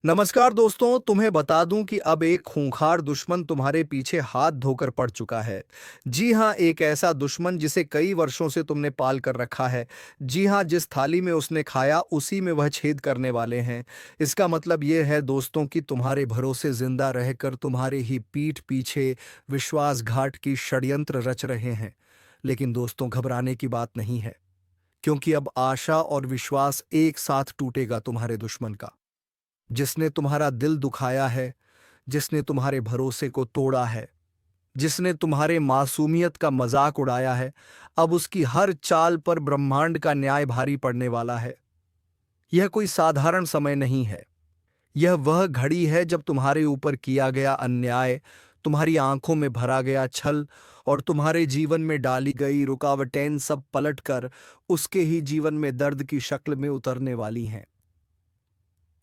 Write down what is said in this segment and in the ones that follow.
नमस्कार दोस्तों, तुम्हें बता दूं कि अब एक खूंखार दुश्मन तुम्हारे पीछे हाथ धोकर पड़ चुका है। जी हां, एक ऐसा दुश्मन जिसे कई वर्षों से तुमने पाल कर रखा है। जी हां, जिस थाली में उसने खाया उसी में वह छेद करने वाले हैं। इसका मतलब ये है दोस्तों कि तुम्हारे भरोसे जिंदा रहकर तुम्हारे ही पीठ पीछे विश्वासघात की षड्यंत्र रच रहे हैं। लेकिन दोस्तों, घबराने की बात नहीं है, क्योंकि अब आशा और विश्वास एक साथ टूटेगा तुम्हारे दुश्मन का। जिसने तुम्हारा दिल दुखाया है, जिसने तुम्हारे भरोसे को तोड़ा है, जिसने तुम्हारे मासूमियत का मजाक उड़ाया है, अब उसकी हर चाल पर ब्रह्मांड का न्याय भारी पड़ने वाला है। यह कोई साधारण समय नहीं है। यह वह घड़ी है जब तुम्हारे ऊपर किया गया अन्याय, तुम्हारी आंखों में भरा गया छल और तुम्हारे जीवन में डाली गई रुकावटें सब पलटकर उसके ही जीवन में दर्द की शक्ल में उतरने वाली हैं।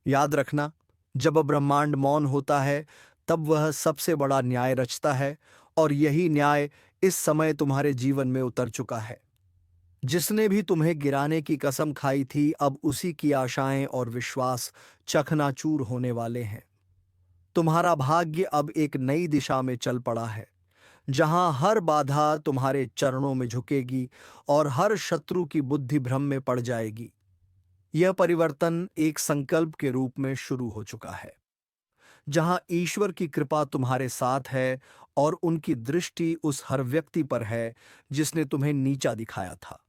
याद रखना, जब ब्रह्मांड मौन होता है तब वह सबसे बड़ा न्याय रचता है, और यही न्याय इस समय तुम्हारे जीवन में उतर चुका है। जिसने भी तुम्हें गिराने की कसम खाई थी, अब उसी की आशाएं और विश्वास चकनाचूर होने वाले हैं। तुम्हारा भाग्य अब एक नई दिशा में चल पड़ा है, जहां हर बाधा तुम्हारे चरणों में झुकेगी और हर शत्रु की बुद्धि भ्रम में पड़ जाएगी। यह परिवर्तन एक संकल्प के रूप में शुरू हो चुका है, जहां ईश्वर की कृपा तुम्हारे साथ है और उनकी दृष्टि उस हर व्यक्ति पर है जिसने तुम्हें नीचा दिखाया था,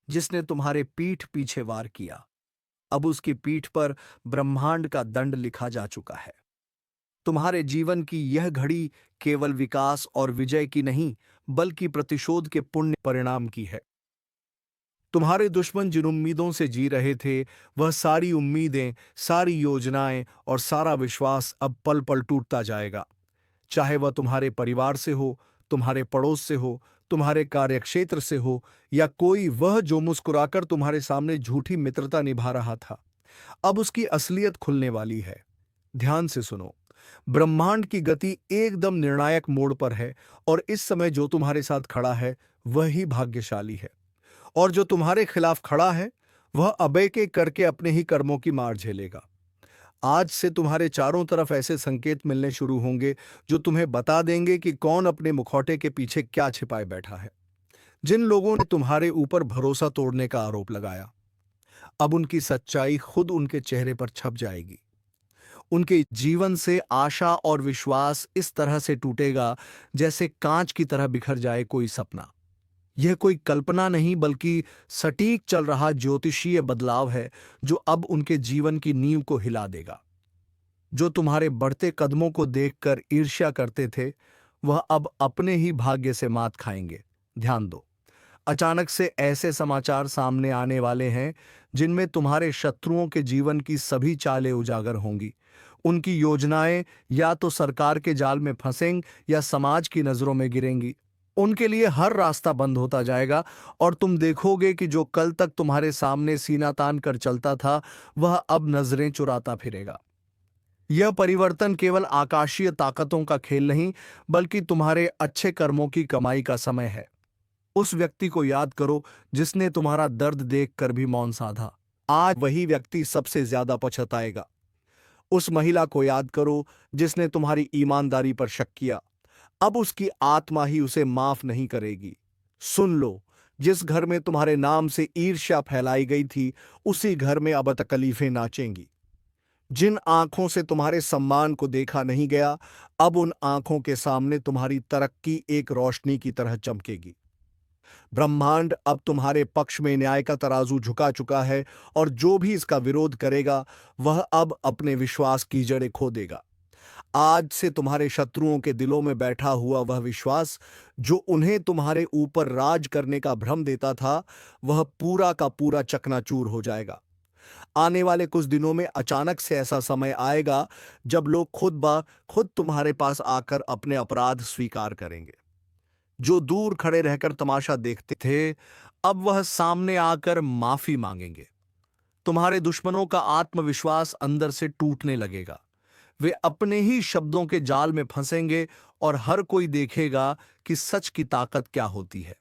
जिसने तुम्हारे पीठ पीछे वार किया। अब उसकी पीठ पर ब्रह्मांड का दंड लिखा जा चुका है। तुम्हारे जीवन की यह घड़ी केवल विकास और विजय की नहीं, बल्कि प्रतिशोध के पुण्य परिणाम की है। तुम्हारे दुश्मन जिन उम्मीदों से जी रहे थे, वह सारी उम्मीदें, सारी योजनाएं और सारा विश्वास अब पल पल टूटता जाएगा। चाहे वह तुम्हारे परिवार से हो, तुम्हारे पड़ोस से हो, तुम्हारे कार्यक्षेत्र से हो, या कोई वह जो मुस्कुराकर तुम्हारे सामने झूठी मित्रता निभा रहा था, अब उसकी असलियत खुलने वाली है। ध्यान से सुनो, ब्रह्मांड की गति एकदम निर्णायक मोड़ पर है, और इस समय जो तुम्हारे साथ खड़ा है वह ही भाग्यशाली है। और जो तुम्हारे खिलाफ खड़ा है, वह अबे के करके अपने ही कर्मों की मार झेलेगा। आज से तुम्हारे चारों तरफ ऐसे संकेत मिलने शुरू होंगे जो तुम्हें बता देंगे कि कौन अपने मुखौटे के पीछे क्या छिपाए बैठा है। जिन लोगों ने तुम्हारे ऊपर भरोसा तोड़ने का आरोप लगाया, अब उनकी सच्चाई खुद उनके चेहरे पर छप जाएगी। उनके जीवन से आशा और विश्वास इस तरह से टूटेगा जैसे कांच की तरह बिखर जाए कोई सपना। यह कोई कल्पना नहीं, बल्कि सटीक चल रहा ज्योतिषीय बदलाव है, जो अब उनके जीवन की नींव को हिला देगा। जो तुम्हारे बढ़ते कदमों को देखकर ईर्ष्या करते थे, वह अब अपने ही भाग्य से मात खाएंगे। ध्यान दो, अचानक से ऐसे समाचार सामने आने वाले हैं जिनमें तुम्हारे शत्रुओं के जीवन की सभी चालें उजागर होंगी। उनकी योजनाएं या तो सरकार के जाल में फंसेंगी या समाज की नजरों में गिरेंगी। उनके लिए हर रास्ता बंद होता जाएगा, और तुम देखोगे कि जो कल तक तुम्हारे सामने सीना तान कर चलता था, वह अब नजरें चुराता फिरेगा। यह परिवर्तन केवल आकाशीय ताकतों का खेल नहीं, बल्कि तुम्हारे अच्छे कर्मों की कमाई का समय है। उस व्यक्ति को याद करो जिसने तुम्हारा दर्द देखकर भी मौन साधा। आज वही व्यक्ति सबसे ज्यादा पछताएगा। उस महिला को याद करो जिसने तुम्हारी ईमानदारी पर शक किया। अब उसकी आत्मा ही उसे माफ नहीं करेगी। सुन लो, जिस घर में तुम्हारे नाम से ईर्ष्या फैलाई गई थी, उसी घर में अब तकलीफें नाचेंगी। जिन आंखों से तुम्हारे सम्मान को देखा नहीं गया, अब उन आंखों के सामने तुम्हारी तरक्की एक रोशनी की तरह चमकेगी। ब्रह्मांड अब तुम्हारे पक्ष में न्याय का तराजू झुका चुका है, और जो भी इसका विरोध करेगा, वह अब अपने विश्वास की जड़ें खो देगा। आज से तुम्हारे शत्रुओं के दिलों में बैठा हुआ वह विश्वास, जो उन्हें तुम्हारे ऊपर राज करने का भ्रम देता था, वह पूरा का पूरा चकनाचूर हो जाएगा। आने वाले कुछ दिनों में अचानक से ऐसा समय आएगा जब लोग खुद ब खुद तुम्हारे पास आकर अपने अपराध स्वीकार करेंगे। जो दूर खड़े रहकर तमाशा देखते थे, अब वह सामने आकर माफी मांगेंगे। तुम्हारे दुश्मनों का आत्मविश्वास अंदर से टूटने लगेगा। वे अपने ही शब्दों के जाल में फंसेंगे, और हर कोई देखेगा कि सच की ताकत क्या होती है।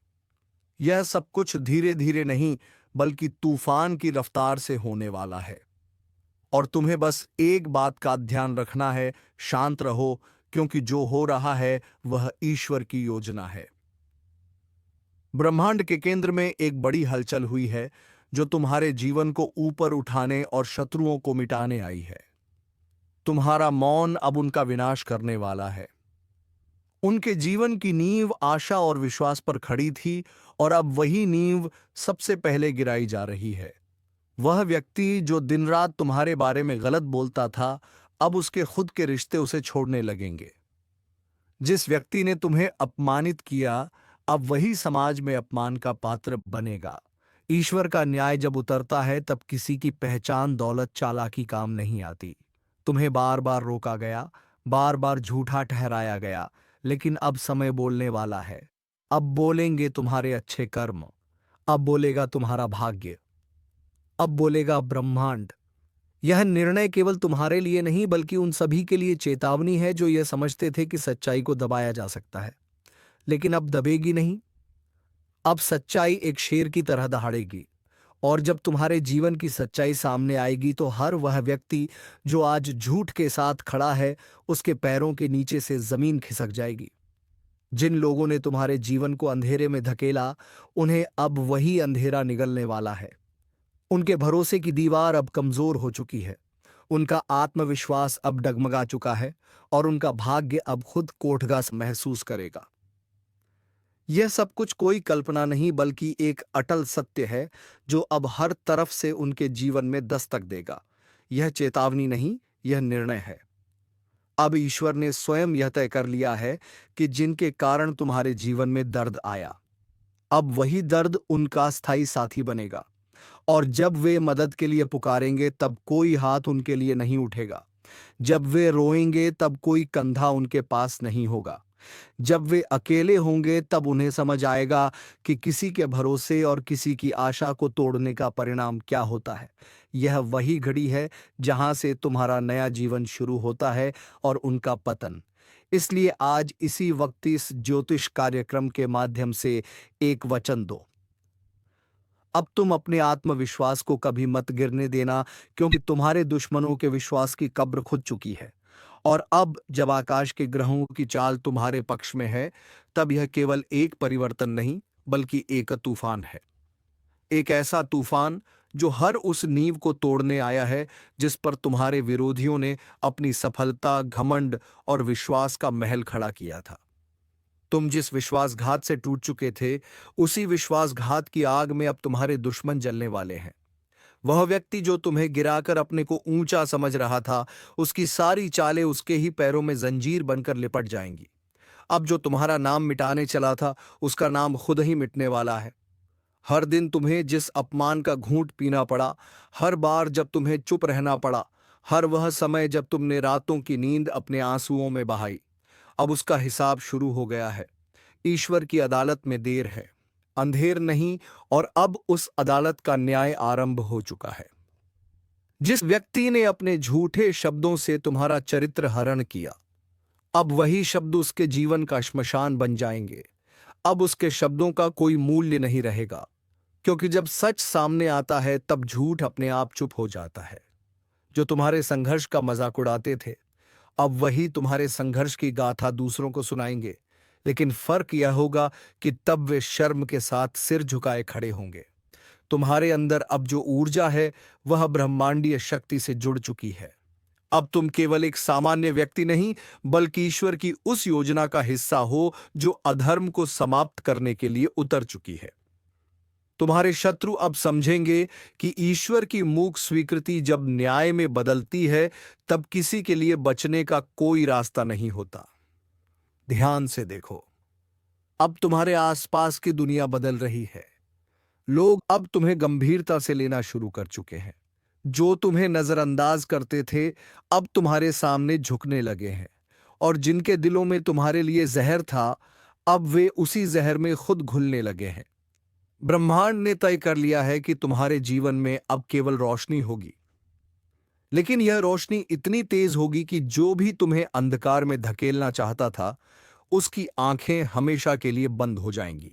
यह सब कुछ धीरे धीरे नहीं, बल्कि तूफान की रफ्तार से होने वाला है। और तुम्हें बस एक बात का ध्यान रखना है, शांत रहो, क्योंकि जो हो रहा है वह ईश्वर की योजना है। ब्रह्मांड के केंद्र में एक बड़ी हलचल हुई है जो तुम्हारे जीवन को ऊपर उठाने और शत्रुओं को मिटाने आई है। तुम्हारा मौन अब उनका विनाश करने वाला है। उनके जीवन की नींव आशा और विश्वास पर खड़ी थी और अब वही नींव सबसे पहले गिराई जा रही है। वह व्यक्ति जो दिन रात तुम्हारे बारे में गलत बोलता था, अब उसके खुद के रिश्ते उसे छोड़ने लगेंगे। जिस व्यक्ति ने तुम्हें अपमानित किया, अब वही समाज में अपमान का पात्र बनेगा। ईश्वर का न्याय जब उतरता है तब किसी की पहचान दौलत चालाकी काम नहीं आती। तुम्हें बार बार रोका गया, बार बार झूठा ठहराया गया, लेकिन अब समय बोलने वाला है। अब बोलेंगे तुम्हारे अच्छे कर्म, अब बोलेगा तुम्हारा भाग्य, अब बोलेगा ब्रह्मांड। यह निर्णय केवल तुम्हारे लिए नहीं बल्कि उन सभी के लिए चेतावनी है जो यह समझते थे कि सच्चाई को दबाया जा सकता है, लेकिन अब दबेगी नहीं। अब सच्चाई एक शेर की तरह दहाड़ेगी। और जब तुम्हारे जीवन की सच्चाई सामने आएगी तो हर वह व्यक्ति जो आज झूठ के साथ खड़ा है, उसके पैरों के नीचे से जमीन खिसक जाएगी। जिन लोगों ने तुम्हारे जीवन को अंधेरे में धकेला, उन्हें अब वही अंधेरा निगलने वाला है। उनके भरोसे की दीवार अब कमजोर हो चुकी है, उनका आत्मविश्वास अब डगमगा चुका है और उनका भाग्य अब खुद कोठगास महसूस करेगा। यह सब कुछ कोई कल्पना नहीं बल्कि एक अटल सत्य है जो अब हर तरफ से उनके जीवन में दस्तक देगा। यह चेतावनी नहीं, यह निर्णय है। अब ईश्वर ने स्वयं यह तय कर लिया है कि जिनके कारण तुम्हारे जीवन में दर्द आया, अब वही दर्द उनका स्थायी साथी बनेगा। और जब वे मदद के लिए पुकारेंगे तब कोई हाथ उनके लिए नहीं उठेगा। जब वे रोएंगे तब कोई कंधा उनके पास नहीं होगा। जब वे अकेले होंगे तब उन्हें समझ आएगा कि किसी के भरोसे और किसी की आशा को तोड़ने का परिणाम क्या होता है। यह वही घड़ी है जहां से तुम्हारा नया जीवन शुरू होता है और उनका पतन। इसलिए आज इसी वक्त इस ज्योतिष कार्यक्रम के माध्यम से एक वचन दो। अब तुम अपने आत्मविश्वास को कभी मत गिरने देना, क्योंकि तुम्हारे दुश्मनों के विश्वास की कब्र खुद चुकी है। और अब जब आकाश के ग्रहों की चाल तुम्हारे पक्ष में है, तब यह केवल एक परिवर्तन नहीं बल्कि एक तूफान है। एक ऐसा तूफान जो हर उस नींव को तोड़ने आया है जिस पर तुम्हारे विरोधियों ने अपनी सफलता, घमंड और विश्वास का महल खड़ा किया था। तुम जिस विश्वासघात से टूट चुके थे, उसी विश्वासघात की आग में अब तुम्हारे दुश्मन जलने वाले हैं। वह व्यक्ति जो तुम्हें गिराकर अपने को ऊंचा समझ रहा था, उसकी सारी चालें उसके ही पैरों में जंजीर बनकर लिपट जाएंगी। अब जो तुम्हारा नाम मिटाने चला था, उसका नाम खुद ही मिटने वाला है। हर दिन तुम्हें जिस अपमान का घूंट पीना पड़ा, हर बार जब तुम्हें चुप रहना पड़ा, हर वह समय जब तुमने रातों की नींद अपने आंसुओं में बहाई, अब उसका हिसाब शुरू हो गया है। ईश्वर की अदालत में देर है, अंधेर नहीं, और अब उस अदालत का न्याय आरंभ हो चुका है। जिस व्यक्ति ने अपने झूठे शब्दों से तुम्हारा चरित्र हरण किया, अब वही शब्द उसके जीवन का श्मशान बन जाएंगे। अब उसके शब्दों का कोई मूल्य नहीं रहेगा, क्योंकि जब सच सामने आता है तब झूठ अपने आप चुप हो जाता है। जो तुम्हारे संघर्ष का मजाक उड़ाते थे, अब वही तुम्हारे संघर्ष की गाथा दूसरों को सुनाएंगे, लेकिन फर्क यह होगा कि तब वे शर्म के साथ सिर झुकाए खड़े होंगे। तुम्हारे अंदर अब जो ऊर्जा है वह ब्रह्मांडीय शक्ति से जुड़ चुकी है। अब तुम केवल एक सामान्य व्यक्ति नहीं बल्कि ईश्वर की उस योजना का हिस्सा हो जो अधर्म को समाप्त करने के लिए उतर चुकी है। तुम्हारे शत्रु अब समझेंगे कि ईश्वर की मूक स्वीकृति जब न्याय में बदलती है, तब किसी के लिए बचने का कोई रास्ता नहीं होता। ध्यान से देखो, अब तुम्हारे आसपास की दुनिया बदल रही है। लोग अब तुम्हें गंभीरता से लेना शुरू कर चुके हैं। जो तुम्हें नजरअंदाज करते थे, अब तुम्हारे सामने झुकने लगे हैं। और जिनके दिलों में तुम्हारे लिए जहर था, अब वे उसी जहर में खुद घुलने लगे हैं। ब्रह्मांड ने तय कर लिया है कि तुम्हारे जीवन में अब केवल रोशनी होगी, लेकिन यह रोशनी इतनी तेज होगी कि जो भी तुम्हें अंधकार में धकेलना चाहता था, उसकी आंखें हमेशा के लिए बंद हो जाएंगी।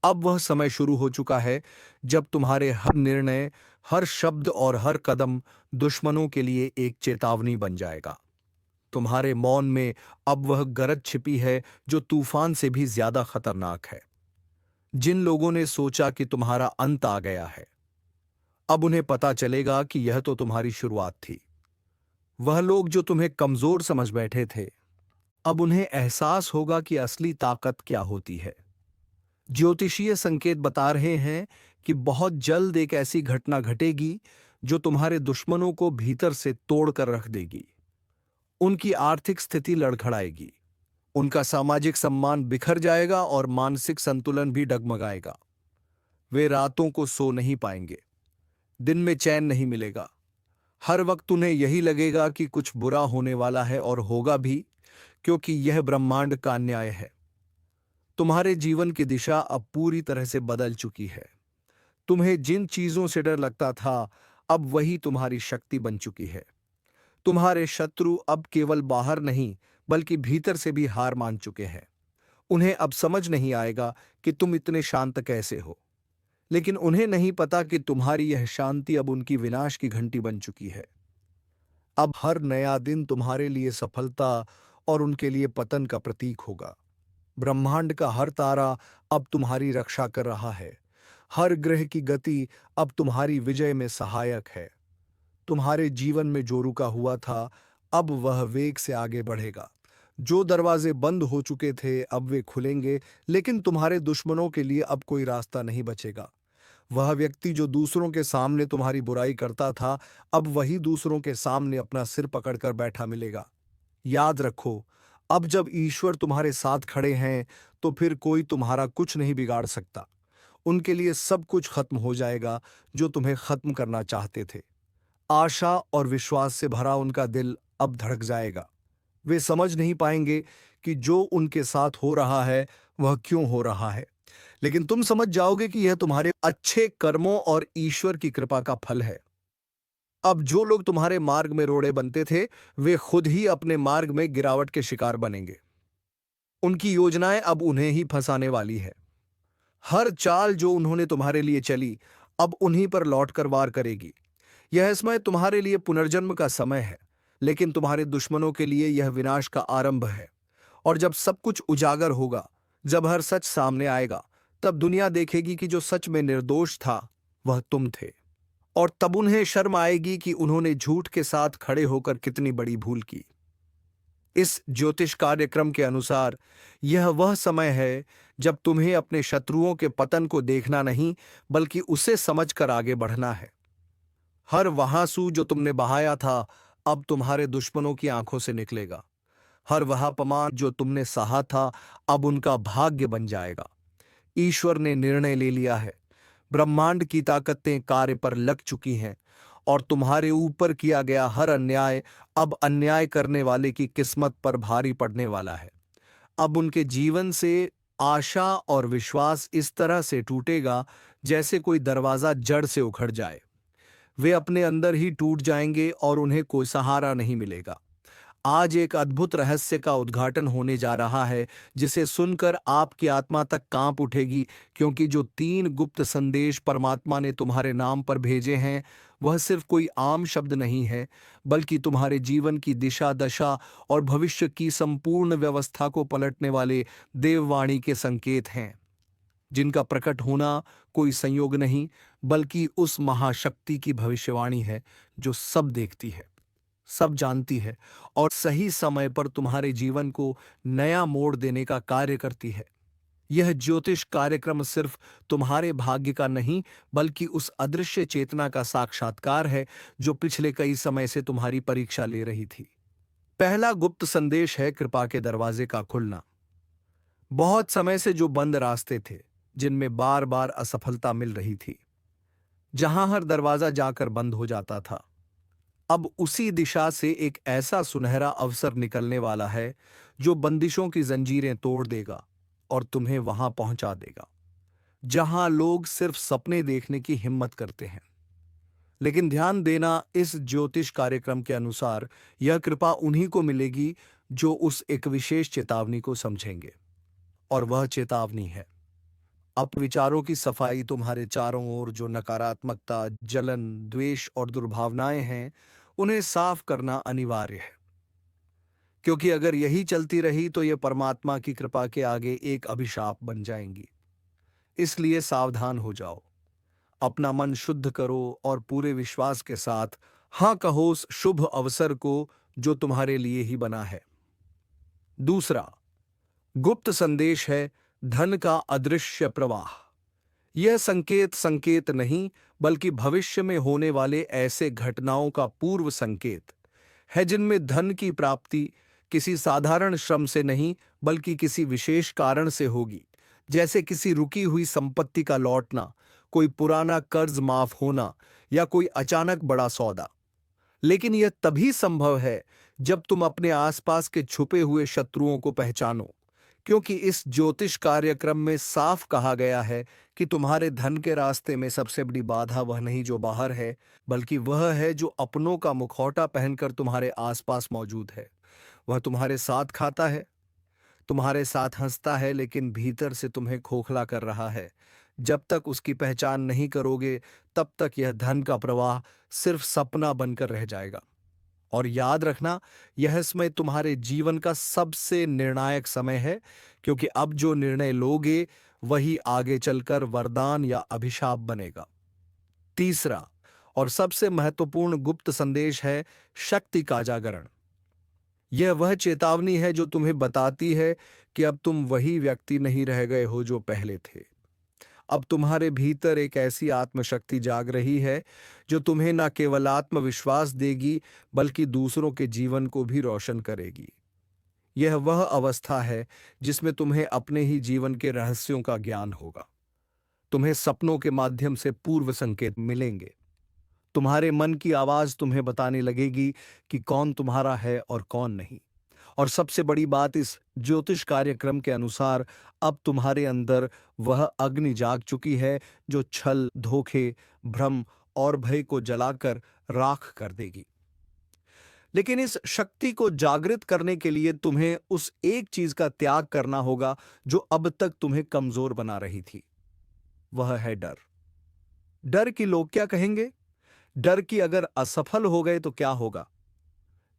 अब वह समय शुरू हो चुका है जब तुम्हारे हर निर्णय, हर शब्द और हर कदम दुश्मनों के लिए एक चेतावनी बन जाएगा। तुम्हारे मौन में अब वह गरज छिपी है जो तूफान से भी ज्यादा खतरनाक है। जिन लोगों ने सोचा कि तुम्हारा अंत आ गया है, अब उन्हें पता चलेगा कि यह तो तुम्हारी शुरुआत थी। वह लोग जो तुम्हें कमजोर समझ बैठे थे, अब उन्हें एहसास होगा कि असली ताकत क्या होती है। ज्योतिषीय संकेत बता रहे हैं कि बहुत जल्द एक ऐसी घटना घटेगी जो तुम्हारे दुश्मनों को भीतर से तोड़ कर रख देगी। उनकी आर्थिक स्थिति लड़खड़ाएगी, उनका सामाजिक सम्मान बिखर जाएगा और मानसिक संतुलन भी डगमगाएगा। वे रातों को सो नहीं पाएंगे, दिन में चैन नहीं मिलेगा। हर वक्त उन्हें यही लगेगा कि कुछ बुरा होने वाला है, और होगा भी, क्योंकि यह ब्रह्मांड का न्याय है। तुम्हारे जीवन की दिशा अब पूरी तरह से बदल चुकी है। तुम्हें जिन चीजों से डर लगता था, अब वही तुम्हारी शक्ति बन चुकी है। तुम्हारे शत्रु अब केवल बाहर नहीं, बल्कि भीतर से भी हार मान चुके हैं। उन्हें अब समझ नहीं आएगा कि तुम इतने शांत कैसे हो, लेकिन उन्हें नहीं पता कि तुम्हारी यह शांति अब उनकी विनाश की घंटी बन चुकी है। अब हर नया दिन तुम्हारे लिए सफलता और उनके लिए पतन का प्रतीक होगा। ब्रह्मांड का हर तारा अब तुम्हारी रक्षा कर रहा है। हर ग्रह की गति अब तुम्हारी विजय में सहायक है। तुम्हारे जीवन में जो रुका हुआ था, अब वह वेग से आगे बढ़ेगा। जो दरवाजे बंद हो चुके थे, अब वे खुलेंगे, लेकिन तुम्हारे दुश्मनों के लिए अब कोई रास्ता नहीं बचेगा। वह व्यक्ति जो दूसरों के सामने तुम्हारी बुराई करता था, अब वही दूसरों के सामने अपना सिर पकड़कर बैठा मिलेगा। याद रखो, अब जब ईश्वर तुम्हारे साथ खड़े हैं, तो फिर कोई तुम्हारा कुछ नहीं बिगाड़ सकता। उनके लिए सब कुछ खत्म हो जाएगा जो तुम्हें खत्म करना चाहते थे। आशा और विश्वास से भरा उनका दिल अब धड़क जाएगा। वे समझ नहीं पाएंगे कि जो उनके साथ हो रहा है वह क्यों हो रहा है, लेकिन तुम समझ जाओगे कि यह तुम्हारे अच्छे कर्मों और ईश्वर की कृपा का फल है। अब जो लोग तुम्हारे मार्ग में रोड़े बनते थे, वे खुद ही अपने मार्ग में गिरावट के शिकार बनेंगे। उनकी योजनाएं अब उन्हें ही फंसाने वाली है। हर चाल जो उन्होंने तुम्हारे लिए चली, अब उन्हीं पर लौटकर वार करेगी। यह समय तुम्हारे लिए पुनर्जन्म का समय है, लेकिन तुम्हारे दुश्मनों के लिए यह विनाश का आरंभ है। और जब सब कुछ उजागर होगा, जब हर सच सामने आएगा, तब दुनिया देखेगी कि जो सच में निर्दोष था वह तुम थे। और तब उन्हें शर्म आएगी कि उन्होंने झूठ के साथ खड़े होकर कितनी बड़ी भूल की। इस ज्योतिष कार्यक्रम के अनुसार यह वह समय है जब तुम्हें अपने शत्रुओं के पतन को देखना नहीं, बल्कि उसे समझकर आगे बढ़ना है। हर वह आंसू जो तुमने बहाया था, अब तुम्हारे दुश्मनों की आंखों से निकलेगा। हर वह अपमान जो तुमने सहा था, अब उनका भाग्य बन जाएगा। ईश्वर ने निर्णय ले लिया है। ब्रह्मांड की ताकतें कार्य पर लग चुकी हैं, और तुम्हारे ऊपर किया गया हर अन्याय अब अन्याय करने वाले की किस्मत पर भारी पड़ने वाला है। अब उनके जीवन से आशा और विश्वास इस तरह से टूटेगा जैसे कोई दरवाजा जड़ से उखड़ जाए। वे अपने अंदर ही टूट जाएंगे और उन्हें कोई सहारा नहीं मिलेगा। आज एक अद्भुत रहस्य का उद्घाटन होने जा रहा है, जिसे सुनकर आपकी आत्मा तक कांप उठेगी, क्योंकि जो 3 गुप्त संदेश परमात्मा ने तुम्हारे नाम पर भेजे हैं, वह सिर्फ कोई आम शब्द नहीं है, बल्कि तुम्हारे जीवन की दिशा दशा और भविष्य की संपूर्ण व्यवस्था को पलटने वाले देववाणी के संकेत हैं, जिनका प्रकट होना कोई संयोग नहीं, बल्कि उस महाशक्ति की भविष्यवाणी है जो सब देखती है, सब जानती है, और सही समय पर तुम्हारे जीवन को नया मोड़ देने का कार्य करती है। यह ज्योतिष कार्यक्रम सिर्फ तुम्हारे भाग्य का नहीं, बल्कि उस अदृश्य चेतना का साक्षात्कार है जो पिछले कई समय से तुम्हारी परीक्षा ले रही थी। पहला गुप्त संदेश है कृपा के दरवाजे का खुलना। बहुत समय से जो बंद रास्ते थे, जिनमें बार बार असफलता मिल रही थी, जहां हर दरवाजा जाकर बंद हो जाता था, अब उसी दिशा से एक ऐसा सुनहरा अवसर निकलने वाला है जो बंदिशों की जंजीरें तोड़ देगा और तुम्हें वहां पहुंचा देगा जहां लोग सिर्फ सपने देखने की हिम्मत करते हैं। लेकिन ध्यान देना, इस ज्योतिष कार्यक्रम के अनुसार यह कृपा उन्हीं को मिलेगी जो उस एक विशेष चेतावनी को समझेंगे। और वह चेतावनी है, अपने विचारों की सफाई, तुम्हारे चारों ओर जो नकारात्मकता, जलन, द्वेष और दुर्भावनाएं हैं, उन्हें साफ करना अनिवार्य है। क्योंकि अगर यही चलती रही तो ये परमात्मा की कृपा के आगे एक अभिशाप बन जाएंगी। इसलिए सावधान हो जाओ, अपना मन शुद्ध करो और पूरे विश्वास के साथ हाँ कहो उस शुभ अवसर को जो तुम्हारे लिए ही बना है। दूसरा गुप्त संदेश है धन का अदृश्य प्रवाह। यह संकेत संकेत नहीं, बल्कि भविष्य में होने वाले ऐसे घटनाओं का पूर्व संकेत है जिनमें धन की प्राप्ति किसी साधारण श्रम से नहीं, बल्कि किसी विशेष कारण से होगी। जैसे किसी रुकी हुई संपत्ति का लौटना, कोई पुराना कर्ज माफ होना या कोई अचानक बड़ा सौदा। लेकिन यह तभी संभव है जब तुम अपने आसपास के छुपे हुए शत्रुओं को पहचानो, क्योंकि इस ज्योतिष कार्यक्रम में साफ कहा गया है कि तुम्हारे धन के रास्ते में सबसे बड़ी बाधा वह नहीं जो बाहर है, बल्कि वह है जो अपनों का मुखौटा पहनकर तुम्हारे आसपास मौजूद है। वह तुम्हारे साथ खाता है, तुम्हारे साथ हंसता है, लेकिन भीतर से तुम्हें खोखला कर रहा है। जब तक उसकी पहचान नहीं करोगे, तब तक यह धन का प्रवाह सिर्फ सपना बनकर रह जाएगा। और याद रखना, यह समय तुम्हारे जीवन का सबसे निर्णायक समय है, क्योंकि अब जो निर्णय लोगे वही आगे चलकर वरदान या अभिशाप बनेगा। तीसरा और सबसे महत्वपूर्ण गुप्त संदेश है शक्ति का जागरण। यह वह चेतावनी है जो तुम्हें बताती है कि अब तुम वही व्यक्ति नहीं रह गए हो जो पहले थे। अब तुम्हारे भीतर एक ऐसी आत्मशक्ति जाग रही है जो तुम्हें न केवल आत्मविश्वास देगी, बल्कि दूसरों के जीवन को भी रोशन करेगी। यह वह अवस्था है जिसमें तुम्हें अपने ही जीवन के रहस्यों का ज्ञान होगा। तुम्हें सपनों के माध्यम से पूर्व संकेत मिलेंगे। तुम्हारे मन की आवाज तुम्हें बताने लगेगी कि कौन तुम्हारा है और कौन नहीं। और सबसे बड़ी बात, इस ज्योतिष कार्यक्रम के अनुसार अब तुम्हारे अंदर वह अग्नि जाग चुकी है जो छल, धोखे, भ्रम और भय को जलाकर राख कर देगी। लेकिन इस शक्ति को जागृत करने के लिए तुम्हें उस एक चीज का त्याग करना होगा जो अब तक तुम्हें कमजोर बना रही थी। वह है डर। डर कि लोग क्या कहेंगे, डर कि अगर असफल हो गए तो क्या होगा,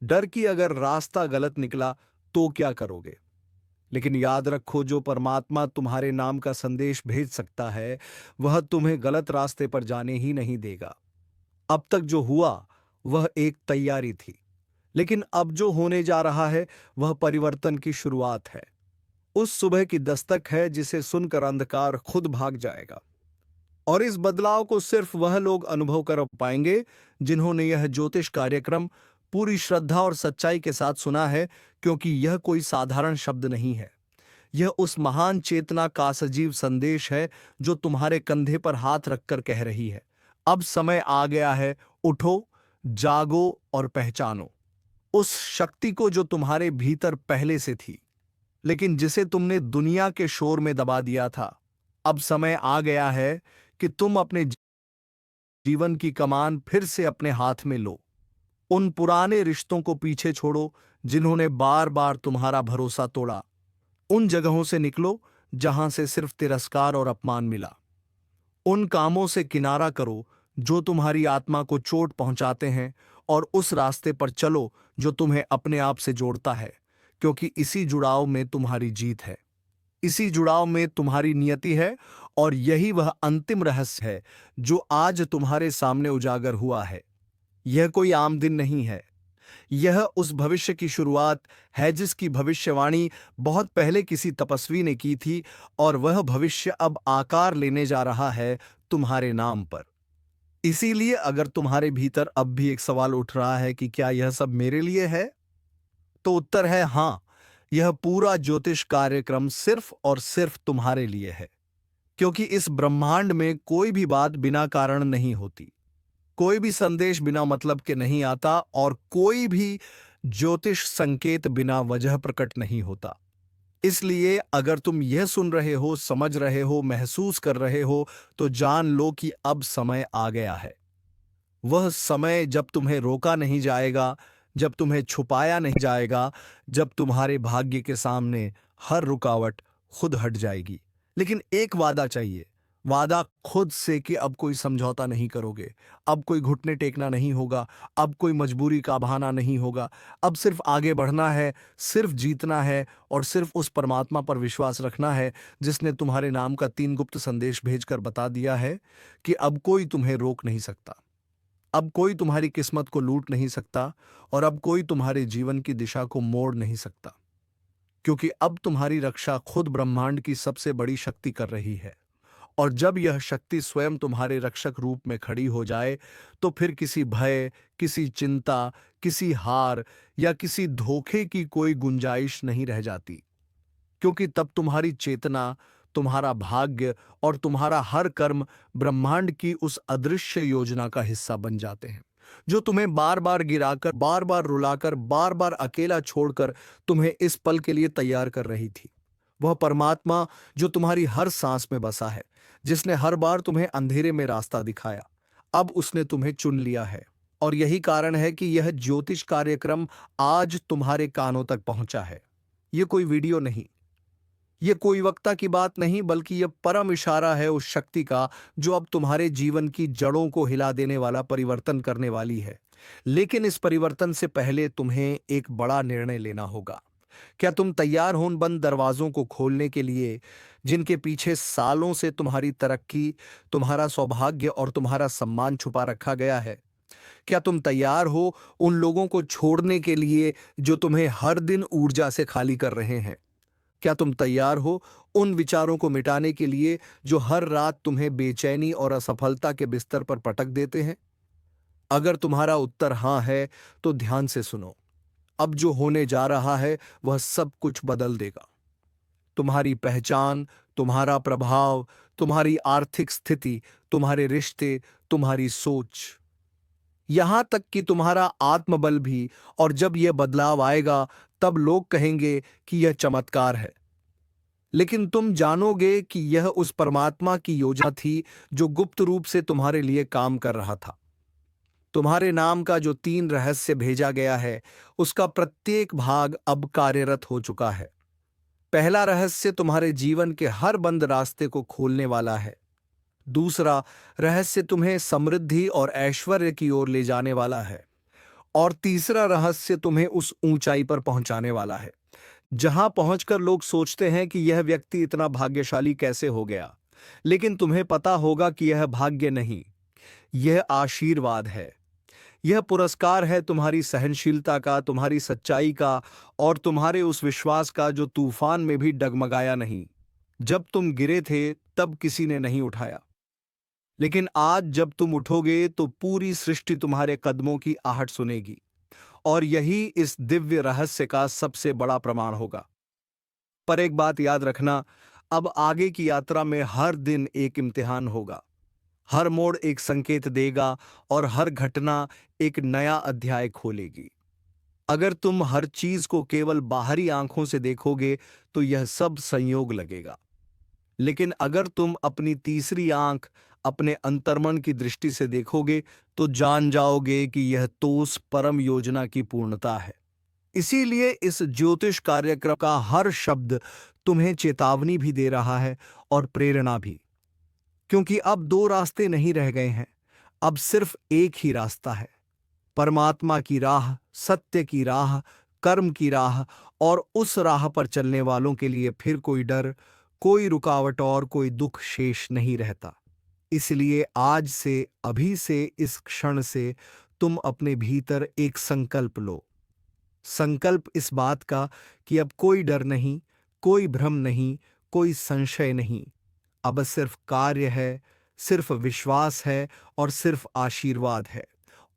डर कि अगर रास्ता गलत निकला तो क्या करोगे। लेकिन याद रखो, जो परमात्मा तुम्हारे नाम का संदेश भेज सकता है वह तुम्हें गलत रास्ते पर जाने ही नहीं देगा। अब तक जो हुआ वह एक तैयारी थी, लेकिन अब जो होने जा रहा है वह परिवर्तन की शुरुआत है। उस सुबह की दस्तक है जिसे सुनकर अंधकार खुद भाग जाएगा। और इस बदलाव को सिर्फ वह लोग अनुभव कर पाएंगे जिन्होंने यह ज्योतिष कार्यक्रम पूरी श्रद्धा और सच्चाई के साथ सुना है, क्योंकि यह कोई साधारण शब्द नहीं है। यह उस महान चेतना का सजीव संदेश है जो तुम्हारे कंधे पर हाथ रखकर कह रही है, अब समय आ गया है, उठो, जागो और पहचानो उस शक्ति को जो तुम्हारे भीतर पहले से थी, लेकिन जिसे तुमने दुनिया के शोर में दबा दिया था। अब समय आ गया है कि तुम अपने जीवन की कमान फिर से अपने हाथ में लो। उन पुराने रिश्तों को पीछे छोड़ो जिन्होंने बार बार तुम्हारा भरोसा तोड़ा। उन जगहों से निकलो जहां से सिर्फ तिरस्कार और अपमान मिला। उन कामों से किनारा करो जो तुम्हारी आत्मा को चोट पहुंचाते हैं, और उस रास्ते पर चलो जो तुम्हें अपने आप से जोड़ता है, क्योंकि इसी जुड़ाव में तुम्हारी जीत है, इसी जुड़ाव में तुम्हारी नियति है। और यही वह अंतिम रहस्य है जो आज तुम्हारे सामने उजागर हुआ है। यह कोई आम दिन नहीं है, यह उस भविष्य की शुरुआत है जिसकी भविष्यवाणी बहुत पहले किसी तपस्वी ने की थी, और वह भविष्य अब आकार लेने जा रहा है तुम्हारे नाम पर। इसीलिए अगर तुम्हारे भीतर अब भी एक सवाल उठ रहा है कि क्या यह सब मेरे लिए है, तो उत्तर है हां, यह पूरा ज्योतिष कार्यक्रम सिर्फ और सिर्फ तुम्हारे लिए है। क्योंकि इस ब्रह्मांड में कोई भी बात बिना कारण नहीं होती, कोई भी संदेश बिना मतलब के नहीं आता, और कोई भी ज्योतिष संकेत बिना वजह प्रकट नहीं होता। इसलिए अगर तुम यह सुन रहे हो, समझ रहे हो, महसूस कर रहे हो, तो जान लो कि अब समय आ गया है। वह समय जब तुम्हें रोका नहीं जाएगा, जब तुम्हें छुपाया नहीं जाएगा, जब तुम्हारे भाग्य के सामने हर रुकावट खुद हट जाएगी, लेकिन एक वादा चाहिए, वादा खुद से कि अब कोई समझौता नहीं करोगे, अब कोई घुटने टेकना नहीं होगा, अब कोई मजबूरी का बहाना नहीं होगा, अब सिर्फ आगे बढ़ना है, सिर्फ जीतना है और सिर्फ उस परमात्मा पर विश्वास रखना है जिसने तुम्हारे नाम का 3 गुप्त संदेश भेजकर बता दिया है कि अब कोई तुम्हें रोक नहीं सकता, अब कोई तुम्हारी किस्मत को लूट नहीं सकता और अब कोई तुम्हारे जीवन की दिशा को मोड़ नहीं सकता, क्योंकि अब तुम्हारी रक्षा खुद ब्रह्मांड की सबसे बड़ी शक्ति कर रही है। और जब यह शक्ति स्वयं तुम्हारे रक्षक रूप में खड़ी हो जाए, तो फिर किसी भय, किसी चिंता, किसी हार या किसी धोखे की कोई गुंजाइश नहीं रह जाती, क्योंकि तब तुम्हारी चेतना, तुम्हारा भाग्य और तुम्हारा हर कर्म ब्रह्मांड की उस अदृश्य योजना का हिस्सा बन जाते हैं, जो तुम्हें बार बार गिराकर, बार बार रुलाकर, बार बार अकेला छोड़कर तुम्हें इस पल के लिए तैयार कर रही थी। वह परमात्मा जो तुम्हारी हर सांस में बसा है, जिसने हर बार तुम्हें अंधेरे में रास्ता दिखाया, अब उसने तुम्हें चुन लिया है। और यही कारण है कि यह ज्योतिष कार्यक्रम आज तुम्हारे कानों तक पहुंचा है। यह कोई वीडियो नहीं, यह कोई वक्ता की बात नहीं, बल्कि यह परम इशारा है उस शक्ति का जो अब तुम्हारे जीवन की जड़ों को हिला देने वाला परिवर्तन करने वाली है। लेकिन इस परिवर्तन से पहले तुम्हें एक बड़ा निर्णय लेना होगा। क्या तुम तैयार हो उन बंद दरवाजों को खोलने के लिए जिनके पीछे सालों से तुम्हारी तरक्की, तुम्हारा सौभाग्य और तुम्हारा सम्मान छुपा रखा गया है? क्या तुम तैयार हो उन लोगों को छोड़ने के लिए जो तुम्हें हर दिन ऊर्जा से खाली कर रहे हैं? क्या तुम तैयार हो उन विचारों को मिटाने के लिए जो हर रात तुम्हें बेचैनी और असफलता के बिस्तर पर पटक देते हैं? अगर तुम्हारा उत्तर हां है, तो ध्यान से सुनो। अब जो होने जा रहा है वह सब कुछ बदल देगा। तुम्हारी पहचान, तुम्हारा प्रभाव, तुम्हारी आर्थिक स्थिति, तुम्हारे रिश्ते, तुम्हारी सोच, यहां तक कि तुम्हारा आत्मबल भी। और जब यह बदलाव आएगा, तब लोग कहेंगे कि यह चमत्कार है, लेकिन तुम जानोगे कि यह उस परमात्मा की योजना थी जो गुप्त रूप से तुम्हारे लिए काम कर रहा था। तुम्हारे नाम का जो 3 रहस्य भेजा गया है, उसका प्रत्येक भाग अब कार्यरत हो चुका है। पहला रहस्य तुम्हारे जीवन के हर बंद रास्ते को खोलने वाला है। दूसरा रहस्य तुम्हें समृद्धि और ऐश्वर्य की ओर ले जाने वाला है। और तीसरा रहस्य तुम्हें उस ऊंचाई पर पहुंचाने वाला है जहां पहुंचकर लोग सोचते हैं कि यह व्यक्ति इतना भाग्यशाली कैसे हो गया। लेकिन तुम्हें पता होगा कि यह भाग्य नहीं, यह आशीर्वाद है। यह पुरस्कार है तुम्हारी सहनशीलता का, तुम्हारी सच्चाई का और तुम्हारे उस विश्वास का जो तूफान में भी डगमगाया नहीं। जब तुम गिरे थे तब किसी ने नहीं उठाया, लेकिन आज जब तुम उठोगे तो पूरी सृष्टि तुम्हारे कदमों की आहट सुनेगी। और यही इस दिव्य रहस्य का सबसे बड़ा प्रमाण होगा। पर एक बात याद रखना, अब आगे की यात्रा में हर दिन एक इम्तिहान होगा। हर मोड़ एक संकेत देगा और हर घटना एक नया अध्याय खोलेगी। अगर तुम हर चीज को केवल बाहरी आंखों से देखोगे तो यह सब संयोग लगेगा, लेकिन अगर तुम अपनी तीसरी आंख, अपने अंतर्मन की दृष्टि से देखोगे तो जान जाओगे कि यह तो उस परम योजना की पूर्णता है। इसीलिए इस ज्योतिष कार्यक्रम का हर शब्द तुम्हें चेतावनी भी दे रहा है और प्रेरणा भी, क्योंकि अब 2 रास्ते नहीं रह गए हैं, अब सिर्फ एक ही रास्ता है। परमात्मा की राह, सत्य की राह, कर्म की राह। और उस राह पर चलने वालों के लिए फिर कोई डर, कोई रुकावट और कोई दुख शेष नहीं रहता। इसलिए आज से, अभी से, इस क्षण से तुम अपने भीतर एक संकल्प लो। संकल्प इस बात का कि अब कोई डर नहीं, कोई भ्रम नहीं, कोई संशय नहीं। अब सिर्फ कार्य है, सिर्फ विश्वास है और सिर्फ आशीर्वाद है।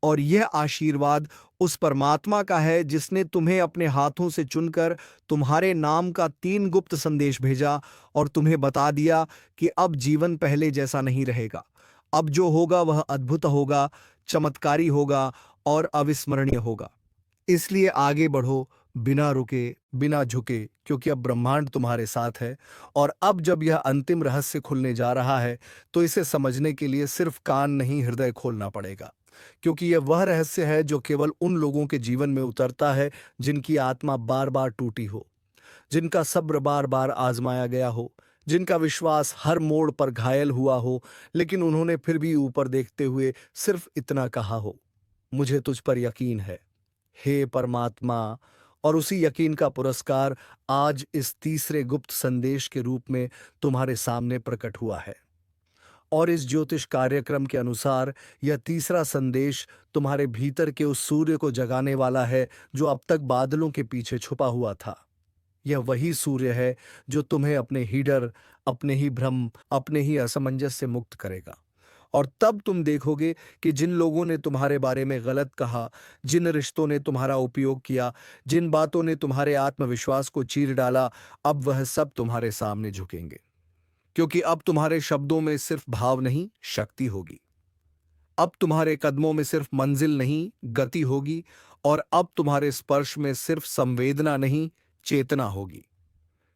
और यह आशीर्वाद उस परमात्मा का है जिसने तुम्हें अपने हाथों से चुनकर तुम्हारे नाम का 3 गुप्त संदेश भेजा और तुम्हें बता दिया कि अब जीवन पहले जैसा नहीं रहेगा। अब जो होगा वह अद्भुत होगा, चमत्कारी होगा और अविस्मरणीय होगा। इसलिए आगे बढ़ो, बिना रुके, बिना झुके, क्योंकि अब ब्रह्मांड तुम्हारे साथ है। और अब जब यह अंतिम रहस्य खुलने जा रहा है, तो इसे समझने के लिए सिर्फ कान नहीं, हृदय खोलना पड़ेगा, क्योंकि यह वह रहस्य है जो केवल उन लोगों के जीवन में उतरता है जिनकी आत्मा बार बार टूटी हो, जिनका सब्र बार बार आजमाया गया हो, जिनका विश्वास हर मोड़ पर घायल हुआ हो, लेकिन उन्होंने फिर भी ऊपर देखते हुए सिर्फ इतना कहा हो, मुझे तुझ पर यकीन है, हे परमात्मा। और उसी यकीन का पुरस्कार आज इस तीसरे गुप्त संदेश के रूप में तुम्हारे सामने प्रकट हुआ है। और इस ज्योतिष कार्यक्रम के अनुसार यह तीसरा संदेश तुम्हारे भीतर के उस सूर्य को जगाने वाला है जो अब तक बादलों के पीछे छुपा हुआ था। यह वही सूर्य है जो तुम्हें अपने ही डर, अपने ही भ्रम, अपने ही असमंजस से मुक्त करेगा। और तब तुम देखोगे कि जिन लोगों ने तुम्हारे बारे में गलत कहा, जिन रिश्तों ने तुम्हारा उपयोग किया, जिन बातों ने तुम्हारे आत्मविश्वास को चीर डाला, अब वह सब तुम्हारे सामने झुकेंगे। क्योंकि अब तुम्हारे शब्दों में सिर्फ भाव नहीं, शक्ति होगी। अब तुम्हारे कदमों में सिर्फ मंजिल नहीं, गति होगी। और अब तुम्हारे स्पर्श में सिर्फ संवेदना नहीं, चेतना होगी।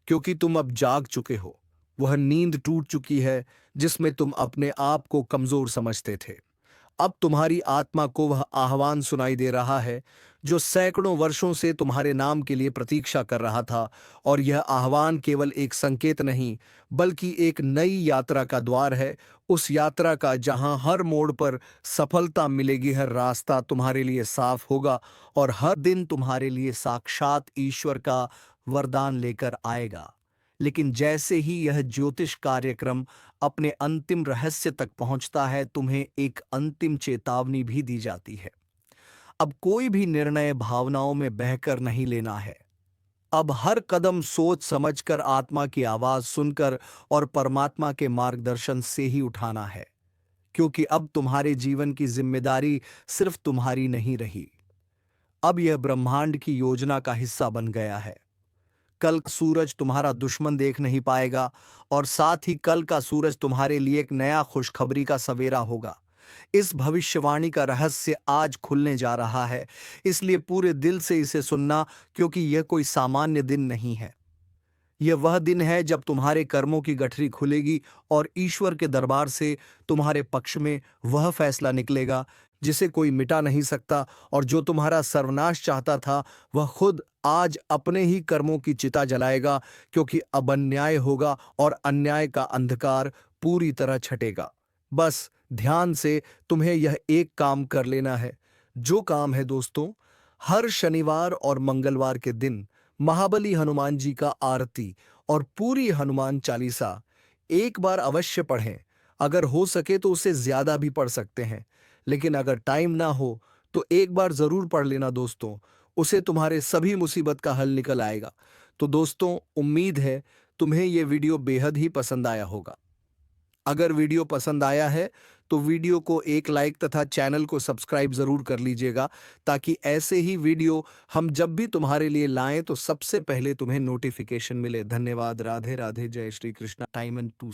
क्योंकि तुम अब जाग चुके हो, वह नींद टूट चुकी है जिसमें तुम अपने आप को कमजोर समझते थे। अब तुम्हारी आत्मा को वह आह्वान सुनाई दे रहा है जो सैकड़ों वर्षों से तुम्हारे नाम के लिए प्रतीक्षा कर रहा था। और यह आह्वान केवल एक संकेत नहीं, बल्कि एक नई यात्रा का द्वार है, उस यात्रा का जहां हर मोड़ पर सफलता मिलेगी, हर रास्ता तुम्हारे लिए साफ होगा और हर दिन तुम्हारे लिए साक्षात ईश्वर का वरदान लेकर आएगा। लेकिन जैसे ही यह ज्योतिष कार्यक्रम अपने अंतिम रहस्य तक पहुंचता है, तुम्हें एक अंतिम चेतावनी भी दी जाती है। अब कोई भी निर्णय भावनाओं में बहकर नहीं लेना है। अब हर कदम सोच समझकर, आत्मा की आवाज सुनकर और परमात्मा के मार्गदर्शन से ही उठाना है। क्योंकि अब तुम्हारे जीवन की जिम्मेदारी सिर्फ तुम्हारी नहीं रही, अब यह ब्रह्मांड की योजना का हिस्सा बन गया है। कल का सूरज तुम्हारा दुश्मन देख नहीं पाएगा और साथ ही कल का सूरज तुम्हारे लिए एक नया खुशखबरी का सवेरा होगा। इस भविष्यवाणी का रहस्य आज खुलने जा रहा है, इसलिए पूरे दिल से इसे सुनना, क्योंकि यह कोई सामान्य दिन नहीं है। यह वह दिन है जब तुम्हारे कर्मों की गठरी खुलेगी और ईश्वर के दरबार से तुम्हारे पक्ष में वह फैसला निकलेगा जिसे कोई मिटा नहीं सकता। और जो तुम्हारा सर्वनाश चाहता था, वह खुद आज अपने ही कर्मों की चिता जलाएगा, क्योंकि अब अन्याय होगा और अन्याय का अंधकार पूरी तरह छटेगा। बस ध्यान से तुम्हें यह एक काम कर लेना है। जो काम है दोस्तों, हर शनिवार और मंगलवार के दिन महाबली हनुमान जी का आरती और पूरी हनुमान चालीसा एक बार अवश्य पढ़ें। अगर हो सके तो उसे ज्यादा भी पढ़ सकते हैं, लेकिन अगर टाइम ना हो तो एक बार जरूर पढ़ लेना दोस्तों। उसे तुम्हारे सभी मुसीबत का हल निकल आएगा। तो दोस्तों, उम्मीद है तुम्हें यह वीडियो बेहद ही पसंद आया होगा। अगर वीडियो पसंद आया है तो वीडियो को एक लाइक तथा चैनल को सब्सक्राइब जरूर कर लीजिएगा, ताकि ऐसे ही वीडियो हम जब भी तुम्हारे लिए लाएं तो सबसे पहले तुम्हें नोटिफिकेशन मिले। धन्यवाद। राधे राधे। जय Shri Krishna. Time and to